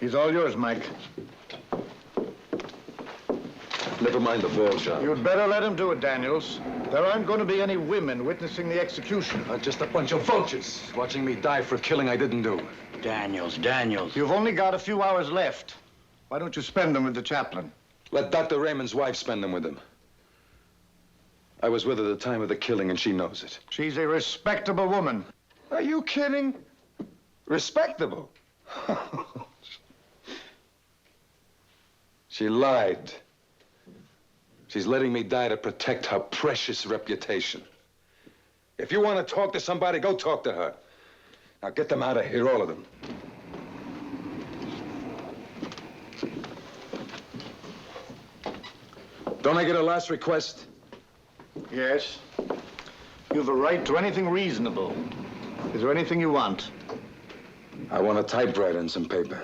He's all yours, Mike. Never mind the ball, John. You'd better let him do it, Daniels. There aren't going to be any women witnessing the execution. Just a bunch of vultures watching me die for a killing I didn't do. Daniels. You've only got a few hours left. Why don't you spend them with the chaplain? Let Dr. Raymond's wife spend them with him. I was with her at the time of the killing, and she knows it. She's a respectable woman. Are you kidding? Respectable? She lied. She's letting me die to protect her precious reputation. If you want to talk to somebody, go talk to her. Now get them out of here, all of them. Don't I get a last request? Yes. You've a right to anything reasonable. Is there anything you want? I want a typewriter and some paper.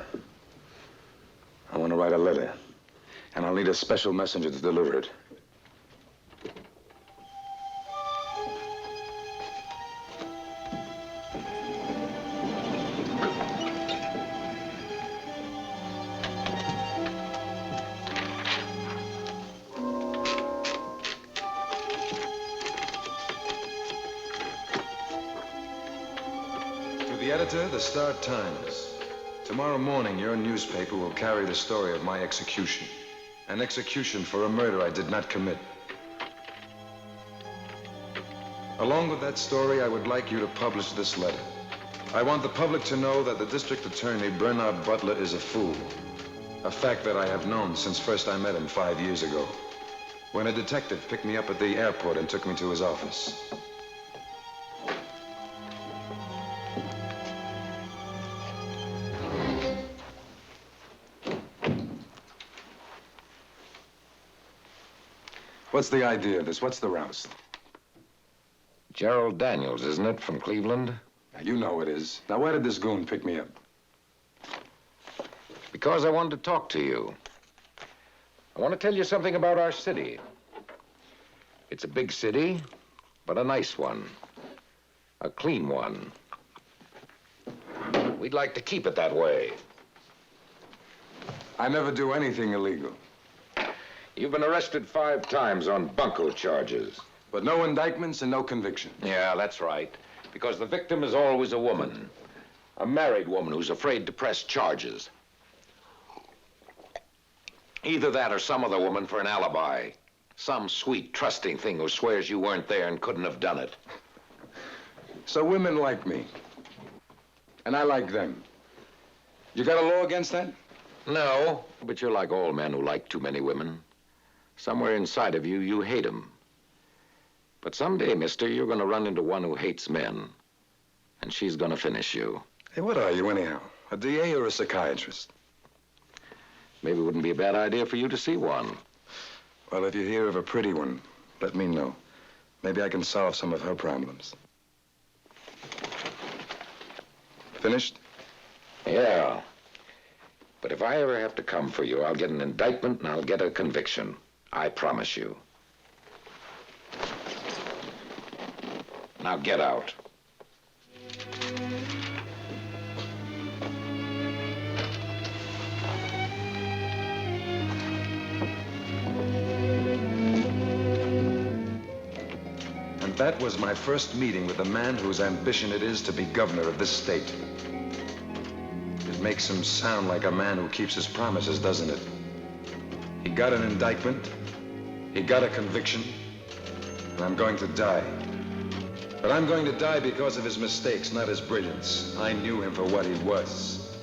I want to write a letter. And I'll need a special messenger to deliver it. To the editor, the Star-Times. Tomorrow morning, your newspaper will carry the story of my execution. An execution for a murder I did not commit. Along with that story, I would like you to publish this letter. I want the public to know that the district attorney, Bernard Butler, is a fool. A fact that I have known since first I met him 5 years ago, when a detective picked me up at the airport and took me to his office. What's the idea of this? What's the rouse? Gerald Daniels, isn't it, from Cleveland? You know it is. Now, why did this goon pick me up? Because I wanted to talk to you. I want to tell you something about our city. It's a big city, but a nice one. A clean one. We'd like to keep it that way. I never do anything illegal. You've been arrested 5 times on bunco charges. But no indictments and no conviction. Yeah, that's right. Because the victim is always a woman. A married woman who's afraid to press charges. Either that or some other woman for an alibi. Some sweet, trusting thing who swears you weren't there and couldn't have done it. So women like me. And I like them. You got a law against that? No, but you're like all men who like too many women. Somewhere inside of you, you hate them. But someday, mister, you're going to run into one who hates men. And she's going to finish you. Hey, what are you, anyhow? A DA or a psychiatrist? Maybe it wouldn't be a bad idea for you to see one. Well, if you hear of a pretty one, let me know. Maybe I can solve some of her problems. Finished? Yeah. But if I ever have to come for you, I'll get an indictment and I'll get a conviction. I promise you. Now get out. And that was my first meeting with the man whose ambition it is to be governor of this state. It makes him sound like a man who keeps his promises, doesn't it? He got an indictment, he got a conviction, and I'm going to die. But I'm going to die because of his mistakes, not his brilliance. I knew him for what he was.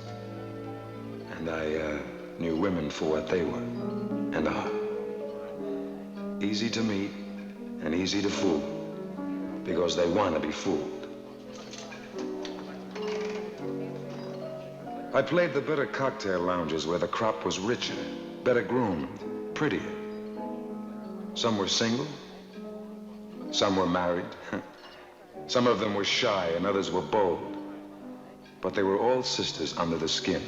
And I knew women for what they were and are. Easy to meet and easy to fool because they want to be fooled. I played the better cocktail lounges where the crop was richer, better groomed, prettier. Some were single, some were married. Some of them were shy and others were bold. But they were all sisters under the skin.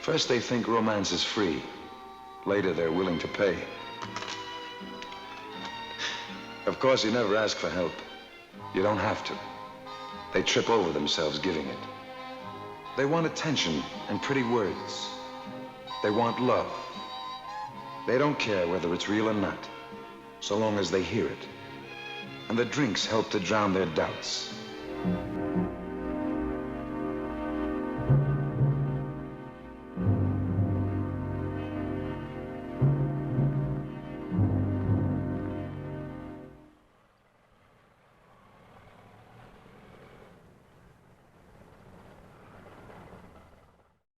First they think romance is free. Later they're willing to pay. Of course, you never ask for help. You don't have to. They trip over themselves giving it. They want attention and pretty words. They want love. They don't care whether it's real or not, so long as they hear it. And the drinks help to drown their doubts.